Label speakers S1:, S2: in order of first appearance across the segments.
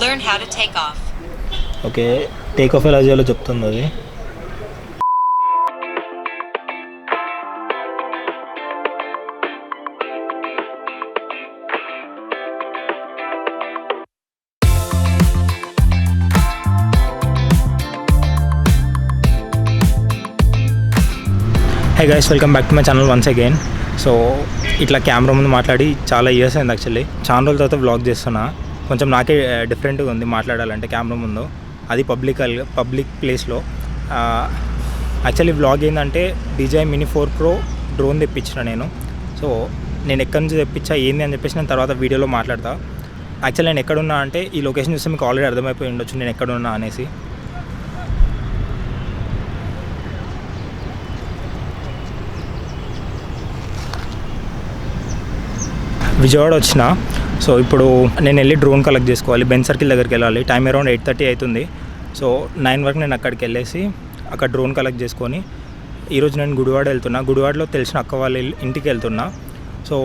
S1: Learn how to take off.
S2: Okay, take off ఎలా చేయాలో చెప్తుంది అది. Hi guys, welcome back to my channel once again. So ఇట్లా camera ముందు మాట్లాడి చాలా ఇయర్స్ అయింది యాక్చువల్లీ. చాలా రోజుల తర్వాత వ్లాగ్ చేస్తున్నా. కొంచెం నాకే డిఫరెంట్గా ఉంది మాట్లాడాలంటే కెమెరా ముందు, అది పబ్లిక్ ప్లేస్లో. యాక్చువల్లీ వ్లాగ్ ఏంటంటే DJI Mini 4 Pro డ్రోన్ తెప్పించిన నేను. సో నేను ఎక్కడి నుంచి తెప్పించా ఏంది అని చెప్పేసి నేను తర్వాత వీడియోలో మాట్లాడతా. యాక్చువల్లీ నేను ఎక్కడున్నా అంటే ఈ లొకేషన్ చూస్తే మీకు ఆల్రెడీ అర్థమైపోయి ఉండొచ్చు నేను ఎక్కడున్నా అనేసి. విజయవాడ వచ్చిన. సో ఇప్పుడు నేను వెళ్ళి డ్రోన్ కలెక్ట్ చేసుకోవాలి. బెంజ్ సర్కిల్ దగ్గరికి వెళ్ళాలి. టైం అరౌండ్ 8:30 అవుతుంది. సో 9 వరకు నేను అక్కడికి వెళ్ళేసి అక్కడ డ్రోన్ కలెక్ట్ చేసుకొని ఈరోజు నేను గుడివాడ వెళ్తున్నా. గుడివాడలో తెలిసిన అక్క వాళ్ళ ఇంటికి వెళ్తున్నా. సో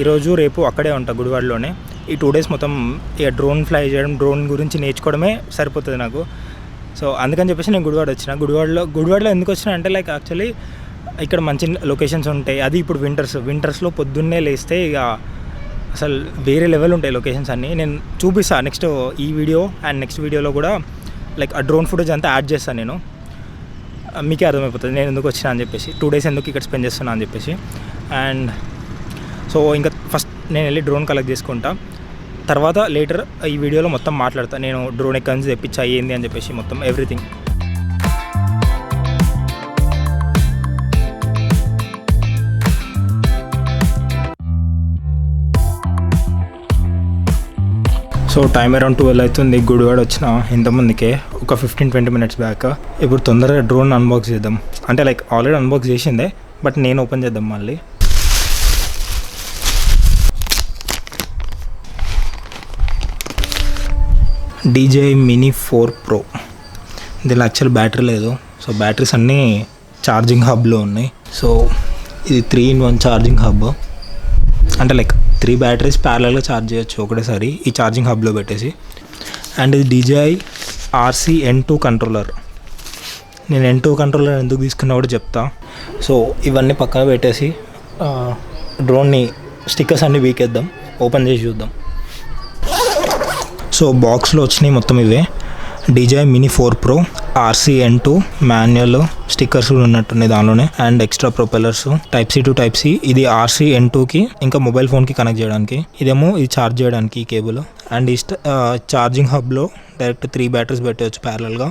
S2: ఈరోజు రేపు అక్కడే ఉంటా గుడివాడలోనే. ఈ 2 days మొత్తం ఇక డ్రోన్ ఫ్లై చేయడం, డ్రోన్ గురించి నేర్చుకోవడమే సరిపోతుంది నాకు. సో అందుకని చెప్పేసి నేను గుడివాడ వచ్చిన. గుడివాడలో ఎందుకు వచ్చినా అంటే లైక్ యాక్చువల్లీ ఇక్కడ మంచి లొకేషన్స్ ఉంటాయి. అది ఇప్పుడు వింటర్స్లో పొద్దున్నే లేస్తే ఇక అసలు వేరే లెవెల్ ఉంటాయి లొకేషన్స్ అన్నీ. నేను చూపిస్తాను నెక్స్ట్ ఈ వీడియో అండ్ నెక్స్ట్ వీడియోలో కూడా లైక్ ఆ డ్రోన్ ఫుటేజ్ అంతా యాడ్ చేస్తాను నేను. మీకే అర్థమైపోతుంది నేను ఎందుకు వచ్చినా అని చెప్పేసి, 2 days ఎందుకు ఇక్కడ స్పెండ్ చేస్తున్నా అని చెప్పేసి. అండ్ సో ఇంకా ఫస్ట్ నేను వెళ్ళి డ్రోన్ కలెక్ట్ చేసుకుంటా. తర్వాత లేటర్ ఈ వీడియోలో మొత్తం మాట్లాడతాను నేను డ్రోన్ ఎక్కడి నుంచి తెప్పించా ఏంది అని చెప్పేసి మొత్తం ఎవ్రీథింగ్. సో టైం అరౌండ్ 12 అవుతుంది. గుడివాడ వచ్చిన ఇంతమందికే ఒక 15-20 minutes బ్యాక్. ఇప్పుడు తొందరగా డ్రోన్ అన్బాక్స్ చేద్దాం. అంటే లైక్ ఆల్రెడీ అన్బాక్స్ చేసిందే, బట్ నేను ఓపెన్ చేద్దాం మళ్ళీ. DJI Mini 4 Pro. దీనిలో యాక్చువల్ బ్యాటరీ లేదు. సో బ్యాటరీస్ అన్నీ ఛార్జింగ్ హబ్లో ఉన్నాయి. సో ఇది 3-in-1 ఛార్జింగ్ హబ్. అంటే లైక్ 3 బ్యాటరీస్ ప్యారలల్గా ఛార్జ్ చేయొచ్చు ఒకటేసారి ఈ ఛార్జింగ్ హబ్లో పెట్టేసి. అండ్ ఇది DJI RC-N2 కంట్రోలర్. నేను N2 కంట్రోలర్ ఎందుకు తీసుకున్నా కూడా చెప్తా. సో ఇవన్నీ పక్కన పెట్టేసి డ్రోన్ని స్టిక్కర్స్ అన్నీ వీకేద్దాం, ఓపెన్ చేసి చూద్దాం. సో బాక్స్లో వచ్చినాయి మొత్తం ఇవే. DJI Mini 4 Pro RC-N2 manual stickers కూడా ఉన్నట్టున్నాయి దానిలోనే. And extra propellers, Type-C to Type-C. ఇది RC-N2కి ఇంకా మొబైల్ ఫోన్కి కనెక్ట్ చేయడానికి, ఇదేమో ఇది ఛార్జ్ చేయడానికి కేబుల్. అండ్ ఈ ఛార్జింగ్ హబ్లో డైరెక్ట్ 3 బ్యాటరీస్ పెట్టవచ్చు ప్యారలల్గా.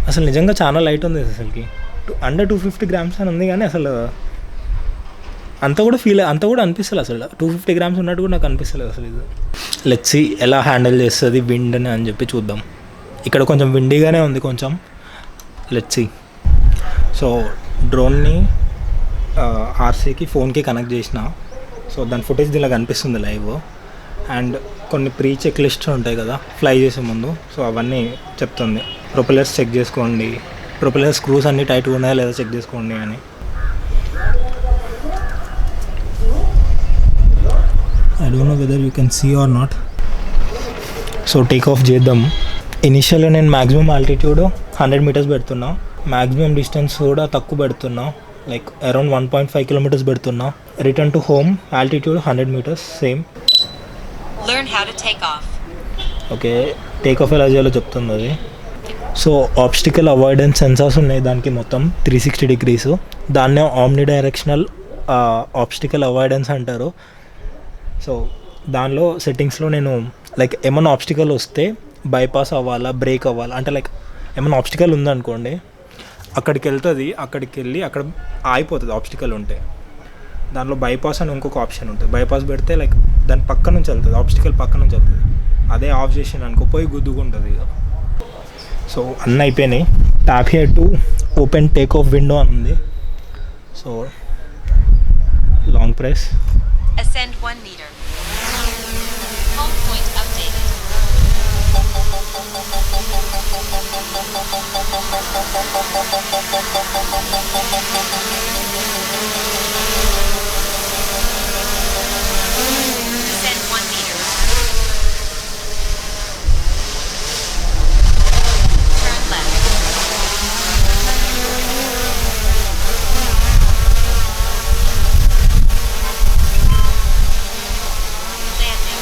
S2: అసలు నిజంగా చాలా లైట్ ఉంది అసలుకి. అండర్ 250 grams అని ఉంది, కానీ అసలు అంత కూడా అనిపిస్తలేదు అసలు. 250 grams ఉన్నట్టు కూడా నాకు అనిపిస్తలేదు అసలు. ఇది లెట్స్ సీ ఎలా హ్యాండిల్ చేస్తుంది విండ్ అని చెప్పి చూద్దాం. ఇక్కడ కొంచెం విండీగానే ఉంది కొంచెం. Let's see. సో డ్రోన్ని RCకి ఫోన్కి కనెక్ట్ చేసిన. సో దాని ఫుటేజ్ దీనిలో కనిపిస్తుంది లైవ్. అండ్ కొన్ని ప్రీ చెక్ లిస్ట్స్ ఉంటాయి కదా ఫ్లై చేసే ముందు, సో అవన్నీ చెప్తుంది. ప్రొపెల్లర్స్ చెక్ చేసుకోండి, ప్రొపెల్లర్ స్క్రూస్ అన్నీ టైట్గా ఉన్నాయా లేదా చెక్ చేసుకోండి అని. I don't know whether you can see or not. So take off చేద్దాం. ఇనిషియల్గా నేను మ్యాక్సిమం ఆల్టిట్యూడ్ 100 meters పెడుతున్నా. మ్యాక్సిమం డిస్టెన్స్ కూడా తక్కువ పెడుతున్నా, లైక్ అరౌండ్ 1.5 kilometers పెడుతున్నా. Return to home altitude 100 meters same.
S1: Learn how to take off.
S2: Okay, take off ఎలా చేయాలో చెప్తుంది అది. సో ఆబ్స్టికల్ అవాయిడెన్స్ సెన్సార్స్ ఉన్నాయి దానికి మొత్తం 360 degrees. దాన్నే ఆమ్ని డైరెక్షనల్ ఆబ్స్టికల్ అవాయిడెన్స్ అంటారు. సో దానిలో సెట్టింగ్స్లో నేను లైక్ ఏమన్నా ఆబ్స్టికల్ వస్తే బైపాస్ అవ్వాలా, బ్రేక్ అవ్వాలా, అంటే లైక్ ఏమన్నా ఆబ్స్టికల్ ఉందనుకోండి అక్కడికి వెళ్తుంది, అక్కడికి వెళ్ళి అక్కడ ఆగిపోతుంది ఆబ్స్టికల్ ఉంటే. దానిలో బైపాస్ అని ఇంకొక ఆప్షన్ ఉంటుంది. బైపాస్ పెడితే లైక్ దాని పక్క నుంచి వెళ్తుంది, ఆబ్స్టికల్ పక్క నుంచి వెళ్తుంది. అదే ఆఫ్ చేసి అనుకో పోయి గుద్దుకుంటుంది ఇక. సో అన్నీ అయిపోయినాయి. Tap here to open take off window అని ఉంది. So long press
S1: Ascend 1 meter. Home point updated. Ascend 1 meter. Turn left. Landing.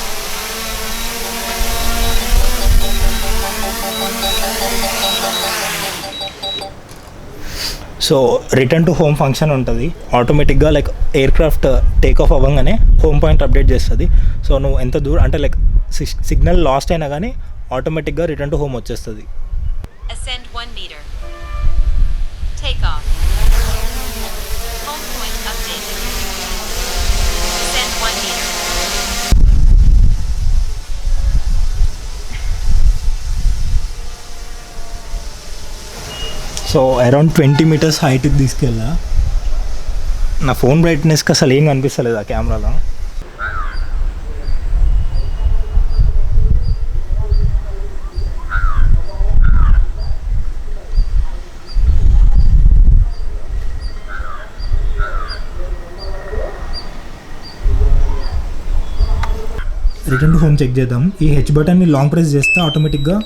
S2: So return to home function ఉంటుంది ఆటోమేటిక్గా, like air craft take off అవ్వగానే home point update చేస్తుంది. So నువ్వు ఎంత దూరం అంటే లైక్ సిగ్నల్ లాస్ట్ అయినా కానీ ఆటోమేటిక్గా రిటర్న్ టు హోమ్ వచ్చేస్తుంది.
S1: Ascend 1 meter. Take off. Home point updated. Ascend 1 meter.
S2: So around 20 meters హైట్కి తీసుకెళ్ళా. నా ఫోన్ బ్రైట్నెస్కి అసలు ఏం కనిపిస్తలేదు ఆ కెమెరాలో. రిటర్న్ టు హోమ్ చెక్ చేద్దాం. ఈ హెచ్ బటన్ని లాంగ్ ప్రెస్ చేస్తే ఆటోమేటిక్గా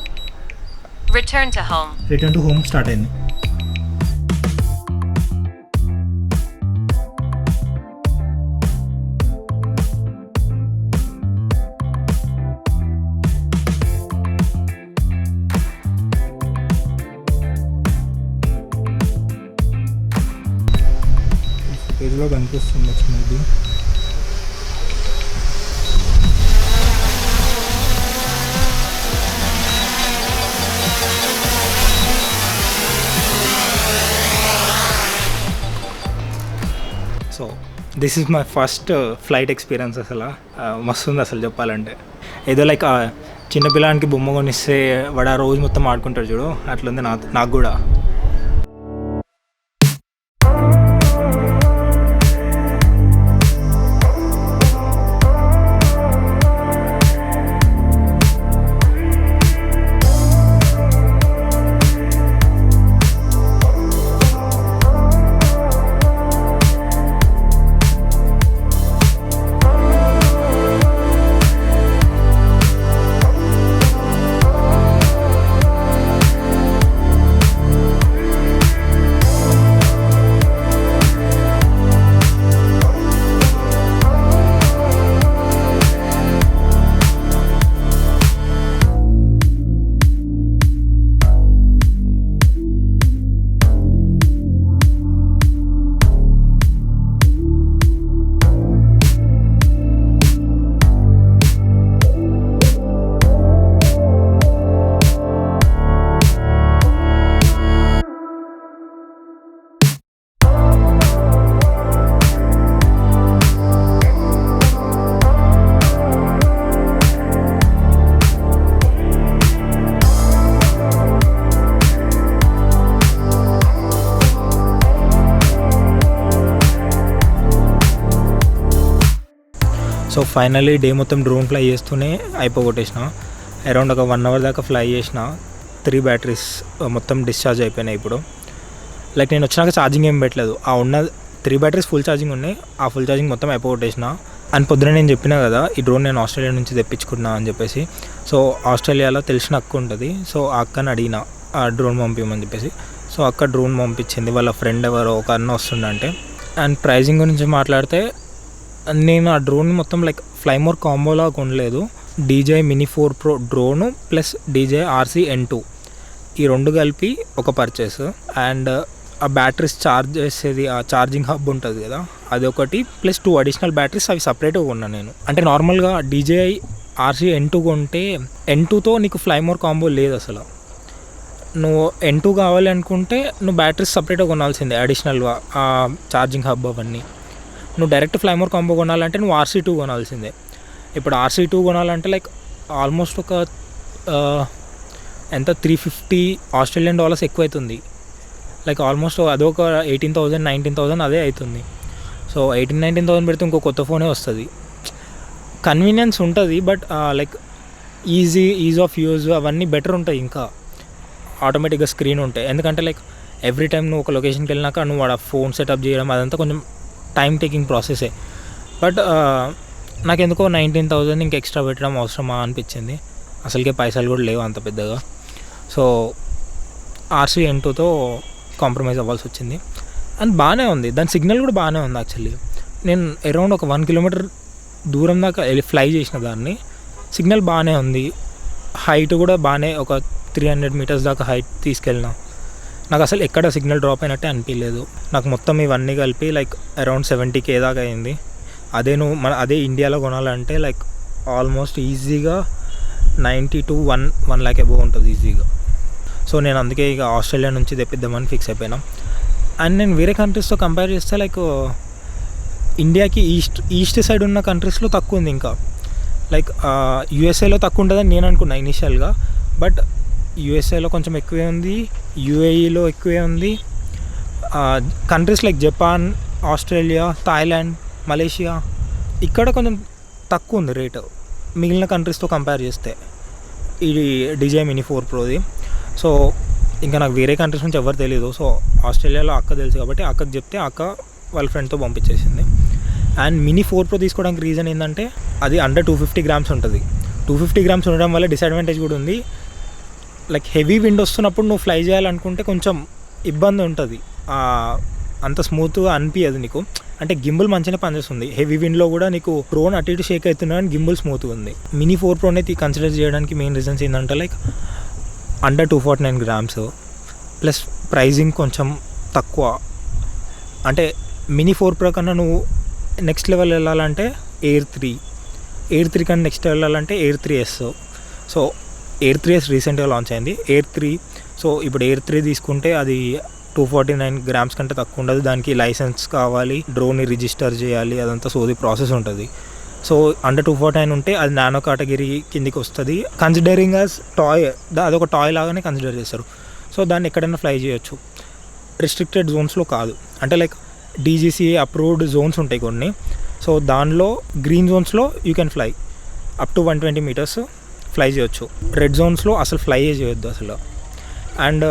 S1: Return to home.
S2: Return to home start అయింది. పేజ్లో కనిపిస్తుంది వచ్చినది. So this is my first flight experience. అసలు మస్తు ఉంది అసలు చెప్పాలంటే. ఏదో లైక్ చిన్నపిల్లానికి బొమ్మ కొనిస్తే వాడు ఆ రోజు మొత్తం ఆడుకుంటాడు చూడు, అట్లుంది నాకు కూడా. సో ఫైనల్లీ డే మొత్తం డ్రోన్ ఫ్లై చేస్తూనే అయిపోగొట్టేసిన. అరౌండ్ ఒక 1 అవర్ దాకా ఫ్లై చేసిన. 3 బ్యాటరీస్ మొత్తం డిశ్చార్జ్ అయిపోయినాయి ఇప్పుడు. లైక్ నేను వచ్చినాక ఛార్జింగ్ ఏం పెట్టలేదు. ఆ ఉన్న 3 బ్యాటరీస్ ఫుల్ ఛార్జింగ్ ఉన్నాయి. ఆ ఫుల్ ఛార్జింగ్ మొత్తం అయిపోగొట్టేసిన. అని పొద్దున నేను చెప్పినా కదా ఈ డ్రోన్ నేను ఆస్ట్రేలియా నుంచి తెప్పించుకున్నా అని చెప్పేసి. సో ఆస్ట్రేలియాలో తెలిసిన అక్క ఉంటుంది. సో ఆ అక్కని అడిగిన ఆ డ్రోన్ పంపించమని చెప్పేసి. సో అక్క డ్రోన్ పంపించింది. వాళ్ళ ఫ్రెండ్ ఎవరో ఒక అన్న వస్తుండంటే. అండ్ ప్రైజింగ్ గురించి మాట్లాడితే నేను ఆ డ్రోన్ మొత్తం లైక్ ఫ్లైమోర్ కాంబోలా కొనలేదు. DJI Mini 4 Pro drone plus DJI RC N2 ఈ రెండు కలిపి ఒక పర్చేస్. అండ్ ఆ బ్యాటరీస్ ఛార్జ్ చేసేది ఆ ఛార్జింగ్ హబ్ ఉంటుంది కదా అది ఒకటి, ప్లస్ 2 అడిషనల్ బ్యాటరీస్ అవి సపరేట్గా కొన్నాను నేను. అంటే నార్మల్గా DJI RC N2 కొంటే N2తో నీకు ఫ్లైమోర్ కాంబో లేదు అసలు. నువ్వు N2 కావాలి అనుకుంటే నువ్వు బ్యాటరీస్ సపరేట్గా కొనాల్సిందే అడిషనల్గా ఆ ఛార్జింగ్ హబ్ అవన్నీ. నువ్వు డైరెక్ట్ ఫ్లైమోర్ కాంబో కొనాలంటే నువ్వు RC2 కొనాల్సిందే. ఇప్పుడు RC2 కొనాలంటే లైక్ ఆల్మోస్ట్ ఒక ఎంత $350 ఎక్కువ అవుతుంది. లైక్ ఆల్మోస్ట్ అదొక 18,000 19,000 అదే అవుతుంది. సో 18,000-19,000 పెడితే ఇంకో కొత్త ఫోనే వస్తుంది. కన్వీనియన్స్ ఉంటుంది, but like is of use అవన్నీ బెటర్ ఉంటాయి. ఇంకా ఆటోమేటిక్గా స్క్రీన్ ఉంటాయి. ఎందుకంటే లైక్ ఎవ్రీ టైం నువ్వు ఒక లొకేషన్కి వెళ్ళినాక నువ్వు ఆ ఫోన్ సెటప్ చేయడం అదంతా కొంచెం టైం టేకింగ్ ప్రాసెసే. బట్ నాకెందుకో 19,000 ఇంక ఎక్స్ట్రా పెట్టడం అవసరమా అనిపించింది. అసలుకే పైసలు కూడా లేవు అంత పెద్దగా. సో RC N2తో కాంప్రమైజ్ అవ్వాల్సి వచ్చింది. అండ్ బాగానే ఉంది, దాని సిగ్నల్ కూడా బాగానే ఉంది. యాక్చువల్లీ నేను అరౌండ్ ఒక 1 కిలోమీటర్ దూరం దాకా ఫ్లై చేసిన దాన్ని, సిగ్నల్ బాగానే ఉంది. హైట్ కూడా బాగానే ఒక 300 మీటర్స్ దాకా హైట్ తీసుకెళ్ళినా. నాకు అసలు ఎక్కడ సిగ్నల్ డ్రాప్ అయినట్టే అనిపించలేదు. నాకు మొత్తం ఇవన్నీ కలిపి లైక్ అరౌండ్ 70K దాకా అయింది. అదే ఇండియాలో కొనాలంటే లైక్ ఆల్మోస్ట్ ఈజీగా 90 to 1 lakh అబోవ్ ఉంటుంది ఈజీగా. సో నేను అందుకే ఇక ఆస్ట్రేలియా నుంచి తెప్పిద్దామని ఫిక్స్ అయిపోయినా. అండ్ నేను వేరే కంట్రీస్తో కంపేర్ చేస్తే లైక్ ఇండియాకి ఈస్ట్ సైడ్ ఉన్న కంట్రీస్లో తక్కువ ఉంది. ఇంకా లైక్ USA తక్కువ ఉంటుందని నేను అనుకున్నా ఇనిషియల్గా, బట్ USA కొంచెం ఎక్కువే ఉంది, UAEలో ఎక్కువే ఉంది. Countries like Japan, Australia, Thailand, Malaysia ఇక్కడ కొంచెం తక్కువ ఉంది రేటు మిగిలిన కంట్రీస్తో కంపేర్ చేస్తే ఈ DJI Mini 4 Proది. సో ఇంకా నాకు వేరే కంట్రీస్ నుంచి ఎవరు తెలియదు. సో ఆస్ట్రేలియాలో అక్క తెలుసు కాబట్టి అక్కకి చెప్తే అక్క వాళ్ళ ఫ్రెండ్తో పంపించేసింది. అండ్ Mini 4 Pro తీసుకోవడానికి రీజన్ ఏంటంటే అది అండర్ 250 grams ఉంటుంది. 250 grams ఉండడం వల్ల డిసడ్వాంటేజ్ కూడా ఉంది. లైక్ హెవీ విండ్ వస్తున్నప్పుడు నువ్వు ఫ్లై చేయాలనుకుంటే కొంచెం ఇబ్బంది ఉంటుంది, అంత స్మూత్గా అనిపించదు నీకు. అంటే గింబుల్ మంచిగా పనిచేస్తుంది, హెవీ విండ్లో కూడా నీకు డ్రోన్ అటు ఇటు షేక్ అవుతున్నా కానీ గింబుల్ స్మూత్గా ఉంది. Mini 4 Proని కన్సిడర్ చేయడానికి మెయిన్ రీజన్స్ ఏంటంటే like under 249 grams plus pricing కొంచెం తక్కువ. అంటే Mini 4 Pro కన్నా నువ్వు నెక్స్ట్ లెవెల్ వెళ్ళాలంటే Air 3 కన్నా నెక్స్ట్ వెళ్ళాలంటే Air 3s. So Air 3s రీసెంట్గా లాంచ్ అయింది. Air 3, సో ఇప్పుడు Air 3 తీసుకుంటే అది 249 grams కంటే తక్కువ ఉండదు. దానికి లైసెన్స్ కావాలి, డ్రోన్ని రిజిస్టర్ చేయాలి, అదంతా సోది ప్రాసెస్ ఉంటుంది. సో అండర్ 249 ఉంటే అది నానో కేటగిరీ కిందికి వస్తుంది. కన్సిడరింగ్ యాజ్ టాయ్, అదొక టాయ్ లాగానే కన్సిడర్ చేస్తారు. సో దాన్ని ఎక్కడైనా ఫ్లై చేయొచ్చు, రిస్ట్రిక్టెడ్ జోన్స్లో కాదు. అంటే లైక్ DGCA అప్రూవ్డ్ జోన్స్ ఉంటాయి కొన్ని. సో దానిలో గ్రీన్ జోన్స్లో you can fly up to 120 meters fly చేయొచ్చు. రెడ్ జోన్స్లో అసలు ఫ్లై చేయొద్దు అసలు. And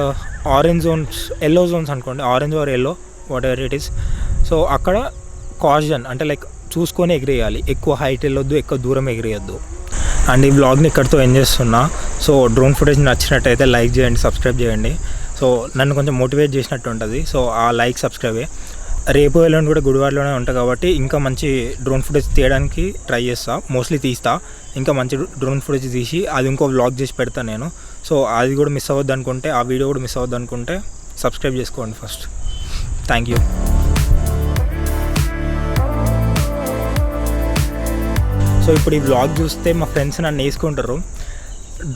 S2: orange zones, yellow zones అనుకోండి, orange or yellow whatever it is. So అక్కడ కాషన్ అంటే లైక్ చూసుకొని ఎగిరేయాలి, ఎక్కువ హైట్ వెళ్ళొద్దు, ఎక్కువ దూరం ఎగిరేయొద్దు. అండ్ ఈ వ్లాగ్ని ఇక్కడితో ఎండ్ చేస్తున్నా. సో డ్రోన్ ఫుటేజ్ నచ్చినట్టయితే లైక్ చేయండి, సబ్స్క్రైబ్ చేయండి. సో నన్ను కొంచెం మోటివేట్ చేసినట్టు ఉంటుంది. సో ఆ లైక్ సబ్స్క్రైబే. రేపు ఎల్లుండి కూడా గుడివాడలోనే ఉంటాయి కాబట్టి ఇంకా మంచి డ్రోన్ ఫుటేజ్ తీయడానికి ట్రై చేస్తా, మోస్ట్లీ తీస్తా. ఇంకా మంచి డ్రోన్ ఫుటేజ్ తీసి అది ఇంకో వ్లాగ్ చేసి పెడతాను నేను. సో అది కూడా మిస్ అవ్వద్దు అనుకుంటే, ఆ వీడియో కూడా మిస్ అవ్వద్దు అనుకుంటే సబ్స్క్రైబ్ చేసుకోండి ఫస్ట్. Thank you. సో ఇప్పుడు ఈ వ్లాగ్ చూస్తే మా ఫ్రెండ్స్ నన్ను వేసుకుంటారు,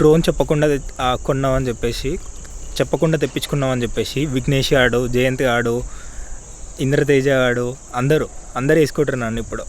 S2: డ్రోన్ చెప్పకుండా కొన్నామని చెప్పేసి, చెప్పకుండా తెప్పించుకున్నామని చెప్పేసి. విఘ్నేష్ గాడు, జయంత్ గాడు, ఇంద్రతేజ గాడు అందరూ వేసుకుంటారు నన్ను ఇప్పుడు.